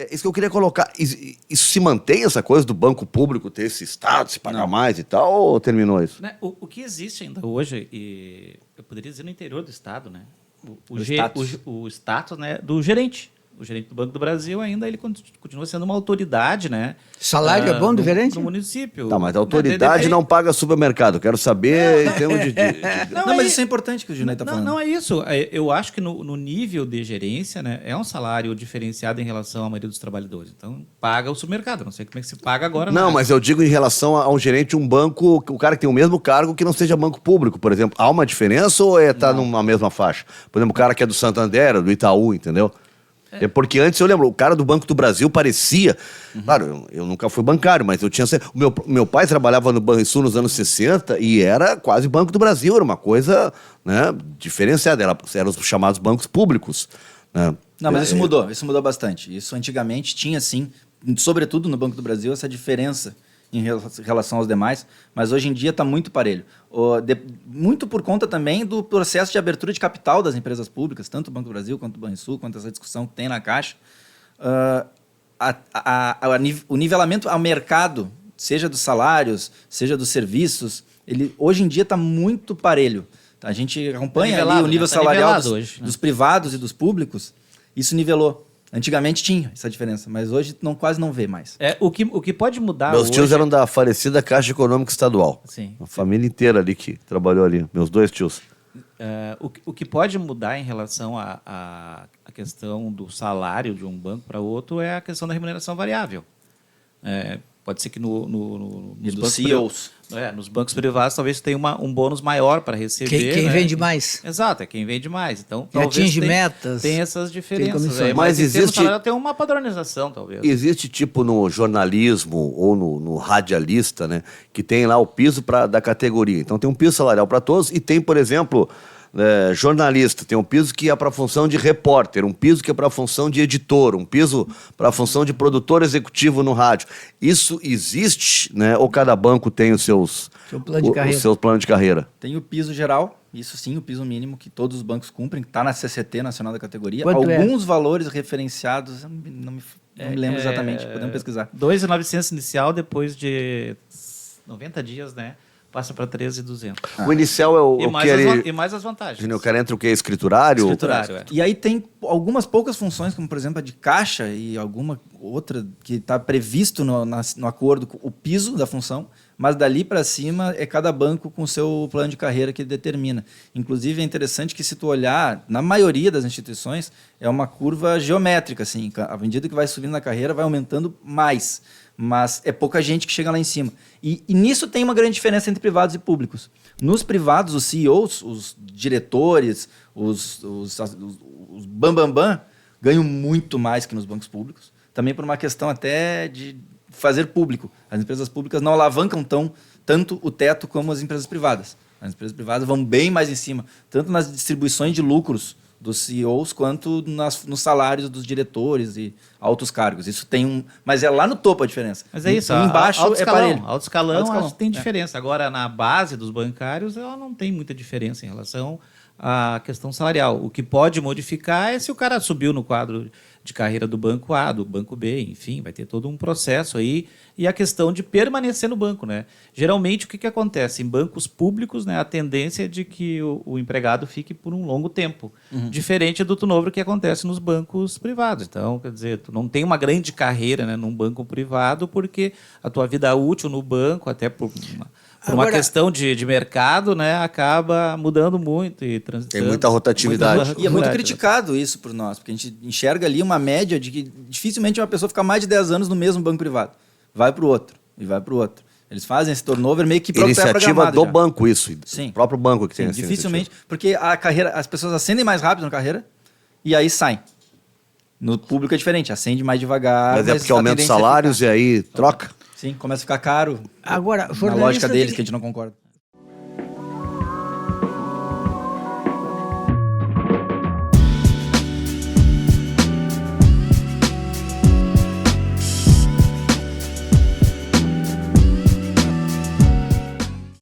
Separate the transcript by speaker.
Speaker 1: É isso que eu queria colocar. Isso se mantém, essa coisa do banco público ter esse status, se pagar mais e tal, ou terminou isso?
Speaker 2: Né, o que existe ainda hoje, e eu poderia dizer no interior do Estado, né? O status, né, do gerente. O gerente do Banco do Brasil ainda ele continua sendo uma autoridade, né?
Speaker 3: Salário é bom do gerente?
Speaker 2: No município.
Speaker 1: Tá, mas a autoridade não paga supermercado. Quero saber em termos de...
Speaker 4: Não, mas isso é importante que o Junei está falando.
Speaker 2: Não é isso. Eu acho que no nível de gerência, né, é um salário diferenciado em relação à maioria dos trabalhadores. Então, paga o supermercado. Não sei como é que se paga agora.
Speaker 1: Não, mas eu digo em relação a um gerente de um banco, o cara que tem o mesmo cargo que não seja banco público, por exemplo. Há uma diferença ou tá numa mesma faixa? Por exemplo, o cara que é do Santander, do Itaú, entendeu? É porque antes eu lembro, o cara do Banco do Brasil parecia... Claro, eu nunca fui bancário, mas eu tinha... Meu pai trabalhava no Banrisul nos anos 60 e era quase Banco do Brasil, era uma coisa, né, diferenciada, eram os chamados bancos públicos. Né?
Speaker 4: Não, mas isso mudou bastante. Isso antigamente tinha, sim, sobretudo no Banco do Brasil, essa diferença em relação aos demais, mas hoje em dia está muito parelho. Muito por conta também do processo de abertura de capital das empresas públicas, tanto o Banco do Brasil, quanto o Banrisul, quanto essa discussão que tem na Caixa. O nivelamento ao mercado, seja dos salários, seja dos serviços, ele hoje em dia está muito parelho. A gente acompanha ali o nível salarial dos privados e dos públicos, isso nivelou. Antigamente tinha essa diferença, mas hoje quase não vê mais.
Speaker 2: O que pode mudar
Speaker 1: Meus tios eram da falecida Caixa Econômica Estadual.
Speaker 2: Sim.
Speaker 1: A família inteira ali que trabalhou ali, meus dois tios.
Speaker 2: O que pode mudar em relação à questão do salário de um banco para outro é a questão da remuneração variável. Pode ser que nos bancos
Speaker 4: CEOs.
Speaker 2: Nos bancos privados talvez tenha um bônus maior para receber.
Speaker 3: Quem
Speaker 2: né?
Speaker 3: vende mais.
Speaker 2: Exato, é quem vende mais. Então,
Speaker 3: Quem atinge metas.
Speaker 2: Tem essas diferenças.
Speaker 1: Mas existe...
Speaker 2: Tem uma padronização, talvez.
Speaker 1: Existe tipo no jornalismo ou no radialista, né, que tem lá o piso da categoria. Então tem um piso salarial para todos e tem, por exemplo... jornalista, tem um piso que é para a função de repórter, um piso que é para a função de editor, um piso para a função de produtor executivo no rádio. Isso existe, né? Ou cada banco tem os seus planos de carreira?
Speaker 4: Tem o piso geral, isso sim, o piso mínimo que todos os bancos cumprem, que está na CCT, Nacional da Categoria. Alguns valores referenciados, não me lembro exatamente, podemos pesquisar.
Speaker 2: 2.900 inicial, depois de 90 dias, né? Passa para 13.200.
Speaker 1: O inicial é o
Speaker 2: e mais as vantagens.
Speaker 1: O cara entra o quê? Escriturário?
Speaker 2: Escriturário,
Speaker 4: E aí tem algumas poucas funções, como por exemplo a de caixa e alguma outra que está previsto no acordo, o piso da função, mas dali para cima é cada banco com o seu plano de carreira que determina. Inclusive é interessante que se tu olhar, na maioria das instituições, é uma curva geométrica, assim, à medida que vai subindo na carreira, vai aumentando mais. Mas é pouca gente que chega lá em cima. E nisso tem uma grande diferença entre privados e públicos. Nos privados, os CEOs, os diretores, os bambambam, ganham muito mais que nos bancos públicos. Também por uma questão até de fazer público. As empresas públicas não alavancam tanto o teto como as empresas privadas. As empresas privadas vão bem mais em cima, tanto nas distribuições de lucros dos CEOs, quanto nos salários dos diretores e altos cargos. Isso tem mas é lá no topo a diferença.
Speaker 2: Mas é isso,
Speaker 4: embaixo
Speaker 2: alto escalão,
Speaker 4: é parelho.
Speaker 2: Alto escalão, acho que tem diferença. Agora, na base dos bancários, ela não tem muita diferença em relação à questão salarial. O que pode modificar é se o cara subiu no quadro de carreira do banco A, do banco B, enfim, vai ter todo um processo aí. E a questão de permanecer no banco, né? Geralmente, o que acontece? Em bancos públicos, né, a tendência é de que o empregado fique por um longo tempo. Diferente do turnover que acontece nos bancos privados. Então, quer dizer, tu não tem uma grande carreira, né, num banco privado, porque a tua vida útil no banco, até por uma questão de mercado, né, acaba mudando muito.
Speaker 1: Tem muita rotatividade.
Speaker 4: E é muito criticado isso por nós, porque a gente enxerga ali uma média de que dificilmente uma pessoa fica mais de 10 anos no mesmo banco privado. Vai para o outro, e vai para o outro. Eles fazem esse turnover meio que
Speaker 1: iniciativa do
Speaker 4: já.
Speaker 1: banco, isso.
Speaker 4: Sim.
Speaker 1: O próprio banco que tem essa
Speaker 4: dificilmente, porque as pessoas ascendem mais rápido na carreira e aí saem. No público é diferente, ascende mais devagar.
Speaker 1: Mas é porque aumenta os salários e aí troca?
Speaker 4: Sim, começa a ficar caro.
Speaker 3: Agora,
Speaker 4: na lógica deles, que a gente não concorda.